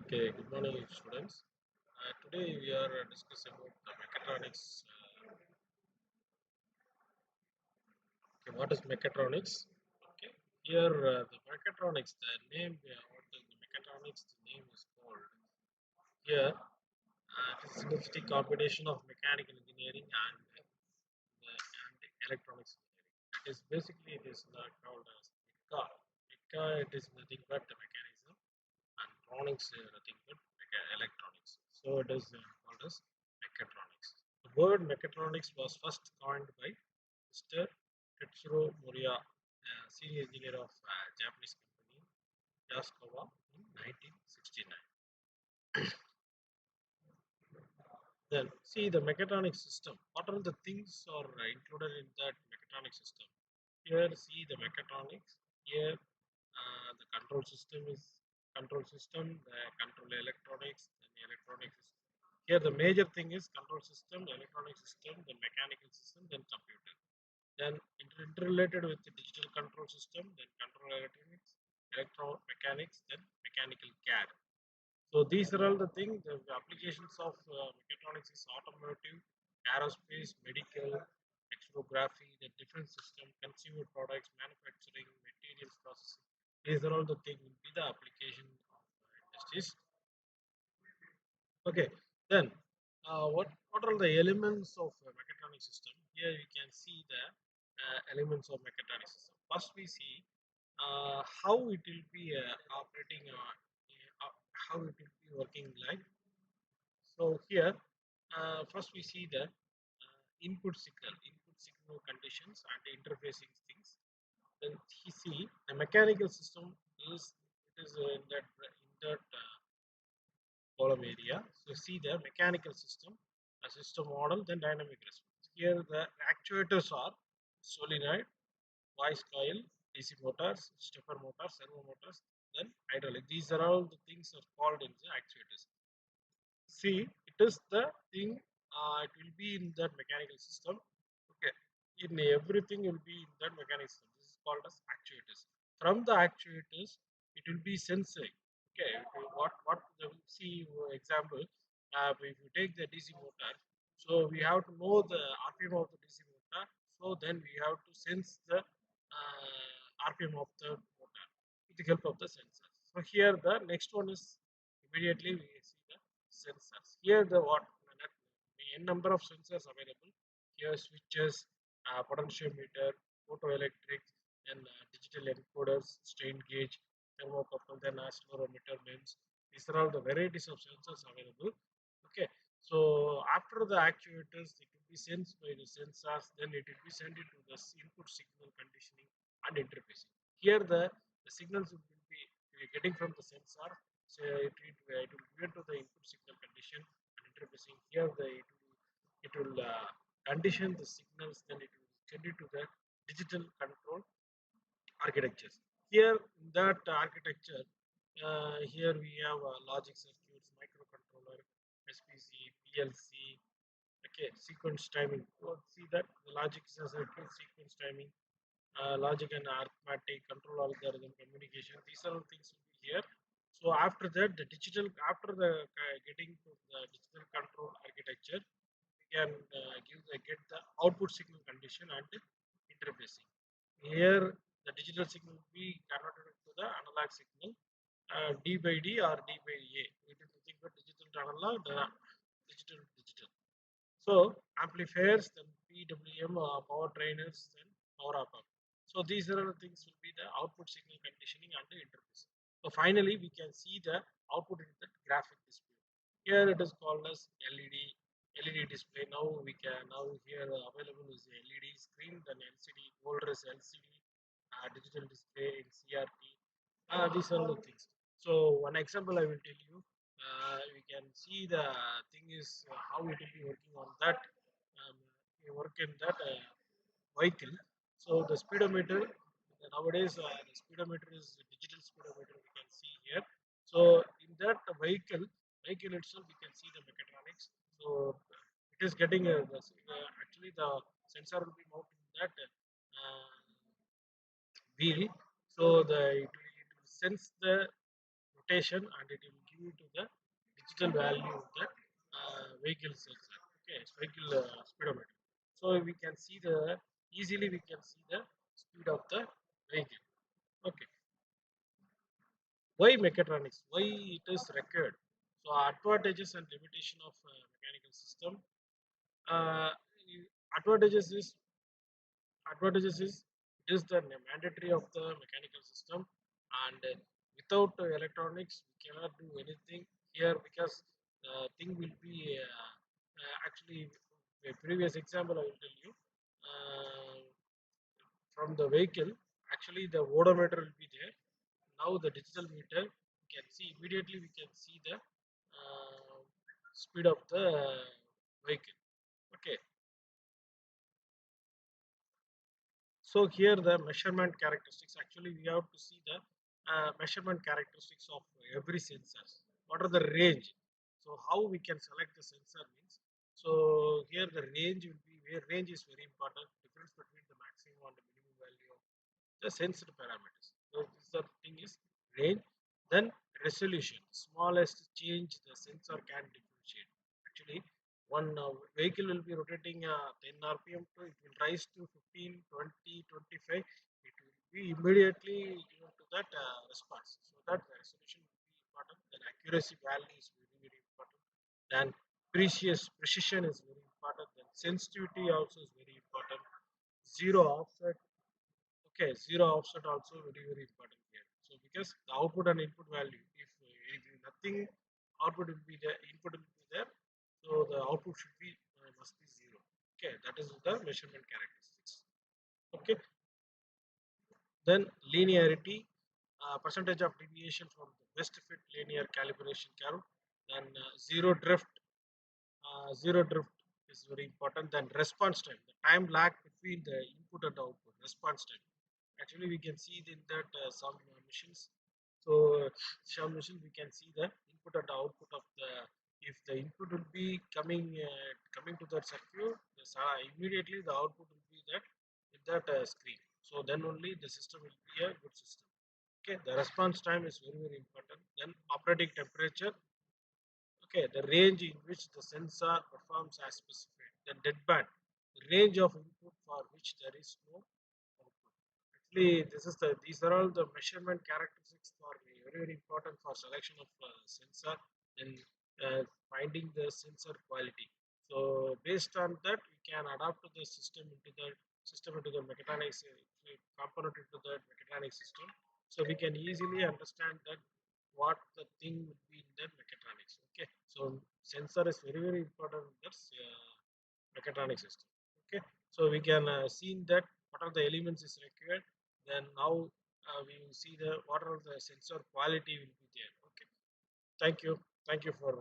Okay, good morning, students. Today we are discussing about the mechatronics. Okay, what is mechatronics? Okay, here the mechatronics, the name, what the mechatronics, the name is called. Here, it is a synergistic combination of mechanical engineering and electronics engineering. It is basically it is called as MECA. MECA, it is nothing but the mechanism, and tronics nothing but electronics. So it is called as mechatronics. The word mechatronics was first coined by Mr. Tetsuro Moriya, senior engineer of Japanese company Yaskawa in 1969. Then see the mechatronic system. What are the things are included in that mechatronic system? Here see the mechatronics. Here the control system is control system, the control electronics, and the electronic system. Here the major thing is control system, the electronic system, then mechanical system, then computer. Then interrelated with the digital control system, then control electronics, electromechanics, then mechanical CAD. So these are all the things. The applications of mechatronics is automotive, aerospace, medical, extrography, the defense system, consumer products, manufacturing, materials processing. These are all the things will be the application of industries. Okay, then what are the elements of a mechatronic system? Here you can see the elements of mechatronic system. First, we see how it will be operating, how it will be working like. So here, first we see the input signal conditions and interfacing things. Then we see the mechanical system is it is in that column area. So see the mechanical system, a system model, then dynamic response. Here the actuators are solenoid, voice coil, DC motors, stepper motors, servo motors, then hydraulic. These are all the things are called in the actuators. See, it is the thing. It will be in that mechanical system. Okay, in everything will be in that mechanical system. This is called as actuators. From the actuators, it will be sensing. Okay, what the see example. If you take the DC motor, so we have to know the RPM of the DC motor. So then we have to sense the RPM of the motor with the help of the sensors. So here the next one is immediately we see the sensors. Here the what n number of sensors available. Here switches, potentiometer, photoelectric, then digital encoders, strain gauge, thermocouple, then accelerometer, lens. These are all the varieties of sensors available. Okay, so after the actuators, it will be sensed by the sensors, then it will be sent into the input signal conditioning and interfacing. Here the signals will be getting from the sensor, so it will given to the input signal condition and interfacing. Here it will condition the signals, then it will send it to the digital control architectures. Here in that architecture, here we have logic circuits, microcontroller, SPC, PLC. Okay, sequence timing. So see that the logic circuit, sequence timing, logic and arithmetic, control algorithm, communication. These are all things will be here. So after that, the digital after the getting to the digital control architecture, we can get the output signal condition and interfacing. Here, the digital signal will be converted to the analog signal, D by D or D by A. It is nothing but digital to analog, digital to digital. So amplifiers, then PWM, power trainers, then power op amp. So these are the things will be the output signal conditioning and the interface. So finally, we can see the output in the graphic display. Here it is called as LED display. Now here available is the LED screen, then LCD, older is LCD, digital display in CRT. These are the things. So one example I will tell you. We can see the thing is how it will be working on that work in that vehicle. So the speedometer nowadays the speedometer is a digital speedometer we can see here. So in that vehicle itself we can see the mechatronics. So it is getting actually the sensor will be mounted in that wheel. So it will sense the rotation and it will due to the digital value of the vehicle sensor. Okay, vehicle speedometer. So we can see the easily we can see the speed of the vehicle. Okay, why mechatronics? Why it is required? So advantages and limitation of mechanical system. Uh, advantages is it is the mandatory of the mechanical system, and without electronics we cannot do anything here because the thing will be actually a previous example I will tell you from the vehicle. Actually the odometer will be there. Now the digital meter we can see immediately, we can see the speed of the vehicle. Okay, so here the measurement characteristics, actually we have to see the measurement characteristics of every sensor. What are the range? So how we can select the sensor means, so here the range will be, where range is very important, difference between the maximum and the minimum value of the sensor parameters. So this the thing is range. Then resolution, smallest change the sensor can differentiate. Actually, one vehicle will be rotating 10 rpm to, it will rise to 15, 20, 25. It will be immediately given to that response. So that the resolution will be important. Then accuracy value is very very important. Then precision is very important. Then sensitivity also is very important. Zero offset. Okay, zero offset also very very important here. So because the output and input value, if nothing, output will be there, input will be there. So the output should be must be zero. Okay, that is the measurement characteristics. Okay, then linearity, percentage of deviation from the best fit linear calibration curve. Then zero drift is very important. Then response time, the time lag between the input and the output, response time. Actually, we can see in that some machines. So some machines we can see the input and the output of the. If the input will be coming to that circuit, immediately the output will be that in that screen. So then only the system will be a good system. Okay, the response time is very very important. Then operating temperature. Okay, the range in which the sensor performs as specified. The deadband, the range of input for which there is no output. Actually, these are all the measurement characteristics for very very important for selection of sensor and finding the sensor quality. So based on that, we can adapt to the system into the mechatronics component into the mechatronics system. So we can easily understand that what the thing would be in the mechatronics. Okay, so sensor is very very important in that mechatronic system. Okay, so we can see in that what are the elements is required. Then now we will see the what are the sensor quality will be there. Okay, thank you, thank you for